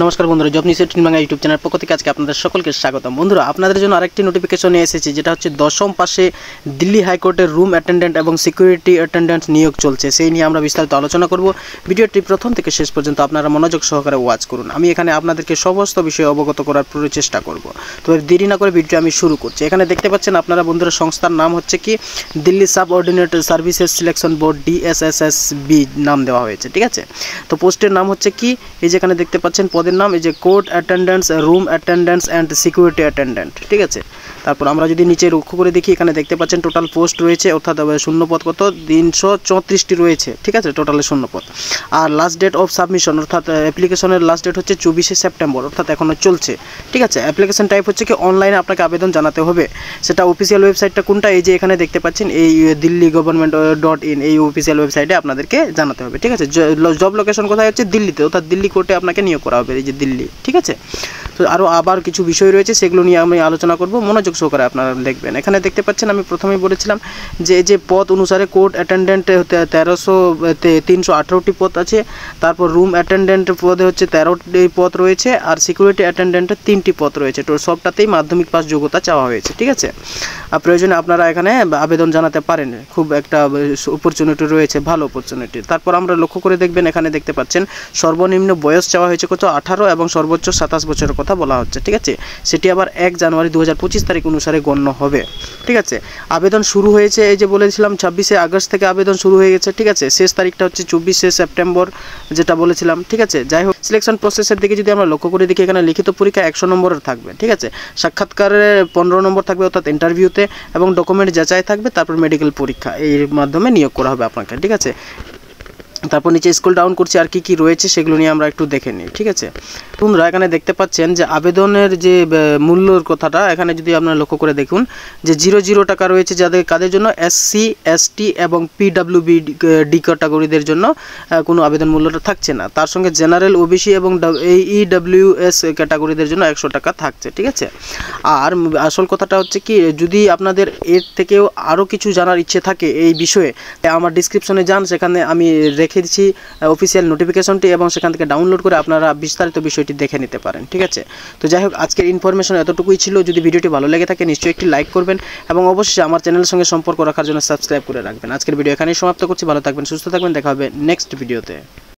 নমস্কার বন্ধুরা, job news 18 Bangla YouTube channel পক্ষ থেকে আজকে আপনাদের সকলকে স্বাগতম। বন্ধুরা, আপনাদের জন্য আরেকটি নোটিফিকেশন নিয়ে এসেছি, যেটা হচ্ছে 10ম পাশে দিল্লি হাইকোর্টের রুম অ্যাটেন্ডেন্ট এবং সিকিউরিটি অ্যাটেন্ডেন্ট নিয়োগ চলছে। সেই নিয়ে আমরা বিস্তারিত আলোচনা করব। ভিডিওটি প্রথম থেকে শেষ পর্যন্ত আপনারা মনোযোগ সহকারে ওয়াচ করুন। আমি এখানে আপনাদেরকে সমস্ত বিষয়ে অবগত করার পুরো চেষ্টা করব। তো দেরি না করে ভিডিও আমি শুরু করছি। এখানে দেখতে পাচ্ছেন আপনারা বন্ধুরা, সংস্থার নাম হচ্ছে কি Delhi subordinate services selection board, DSSSB নাম দেওয়া হয়েছে। ঠিক আছে, তো পোস্টের নাম হচ্ছে কি, এই যেখানে দেখতে পাচ্ছেন পদের নাম, এই যে court attendants, room attendants and security attendant. ঠিক আছে, তারপর আমরা যদি নিচে লক্ষ্য করে দেখি, এখানে দেখতে পাচ্ছেন টোটাল পোস্ট রয়েছে, অর্থাৎ শূন্যপদ কত 334টি রয়েছে। ঠিক আছে, টোটালে শূন্যপদ। আর লাস্ট ডেট অফ সাবমিশন, অর্থাৎ অ্যাপ্লিকেশনের লাস্ট ডেট হচ্ছে 24শে সেপ্টেম্বর, অর্থাৎ এখনও চলছে। ঠিক আছে, অ্যাপ্লিকেশন টাইপ হচ্ছে কি অনলাইনে আপনাকে আবেদন জানাতে হবে। সেটা অফিসিয়াল ওয়েবসাইটটা কোনটা, এই যে এখানে দেখতে পাচ্ছেন এই দিল্লি গভর্নমেন্ট.in, এই অফিসিয়াল ওয়েবসাইটে আপনাদেরকে জানাতে হবে। ঠিক আছে, জব লোকেশন কোথায় হচ্ছে দিল্লিতে, অর্থাৎ দিল্লি কোর্টে আপনাকে নিয়োগ করা হবে, এই যে দিল্লি। ঠিক আছে, তো আবার কিছু বিষয় রয়েছে, সেগুলো নিয়ে আমি আলোচনা করব, মনোযোগ সহকারে আপনারা দেখবেন। এখানে দেখতে পাচ্ছেন আমি প্রথমেই বলেছিলাম যে পদ অনুসারে কোর্ট অ্যাটেন্ডেন্ট 318টি পদ আছে। তারপর রুম অ্যাটেন্ডেন্ট পদে হচ্ছে 13টি পদ রয়েছে, আর সিকিউরিটি অ্যাটেন্ডেন্টের 3টি পদ রয়েছে। তো সবটাতেই মাধ্যমিক পাস যোগ্যতা চাওয়া হয়েছে। ঠিক আছে, আর প্রয়োজনে আপনারা এখানে আবেদন জানাতে পারেন। খুব একটা অপরচুনিটি রয়েছে, ভালো অপরচুনিটি। তারপর আমরা লক্ষ্য করে দেখবেন, এখানে দেখতে পাচ্ছেন সর্বনিম্ন বয়স চাওয়া হয়েছে কত 18 এবং সর্বোচ্চ 27 বছরের কথা বলা হচ্ছে। ঠিক আছে, সেটি আবার 1 জানুয়ারি 2025 তারিখ অনুসারে গণ্য হবে। ঠিক আছে, আবেদন শুরু হয়েছে, এই যে বলেছিলাম 26শে আগস্ট থেকে আবেদন শুরু হয়ে গেছে। ঠিক আছে, শেষ তারিখটা হচ্ছে 24শে সেপ্টেম্বর, যেটা বলেছিলাম। ঠিক আছে, যাই হোক, সিলেকশন প্রসেসের দিকে যদি আমরা লক্ষ্য করে দেখি, এখানে লিখিত পরীক্ষা 100 নম্বরের থাকবে। ঠিক আছে, সাক্ষাৎকারে 15 নম্বর থাকবে, অর্থাৎ ইন্টারভিউতে, এবং ডকুমেন্ট যাচাই থাকবে, তারপর মেডিকেল পরীক্ষা, এর মাধ্যমে নিয়োগ করা হবে আপনাকে। ঠিক আছে, তারপর নিচে স্ক্রল ডাউন করছি, আর কি রয়েছে সেগুলো নিয়ে আমরা একটু দেখে নিই। ঠিক আছে, তোমরা এখানে দেখতে পাচ্ছেন যে আবেদনের যে মূল্যর কথাটা, এখানে যদি আপনারা লক্ষ্য করে দেখুন যে 00 টাকা রয়েছে কাদের জন্য, SC ST এবং PWD ক্যাটাগরিদের জন্য কোনো আবেদন মূল্যটা থাকছে না। তার সঙ্গে জেনারেল OBC এবং EWS ক্যাটাগরিদের জন্য 100 টাকা থাকছে। ঠিক আছে, আর আসল কথাটা হচ্ছে কি, যদি আপনাদের এর থেকেও আরও কিছু জানার ইচ্ছে থাকে এই বিষয়ে, আমার ডিসক্রিপশনে যান, সেখানে আমি রেখে দিচ্ছি অফিসিয়াল নোটিফিকেশনটি, এবং সেখান থেকে ডাউনলোড করে আপনারা বিস্তারিত বিষয়টি দেখে নিতে পারেন। ঠিক আছে, তো যাই হোক, আজকের ইনফরমেশন এতটুকুই ছিল। যদি ভিডিওটি ভালো লেগে থাকে নিশ্চয়ই একটি লাইক করবেন, এবং অবশ্যই আমার চ্যানেলের সঙ্গে সম্পর্ক রাখার জন্য সাবস্ক্রাইব করে রাখবেন। আজকের ভিডিও এখানেই সমাপ্ত করছি। ভালো থাকবেন, সুস্থ থাকবেন, দেখা হবে নেক্সট ভিডিওতে।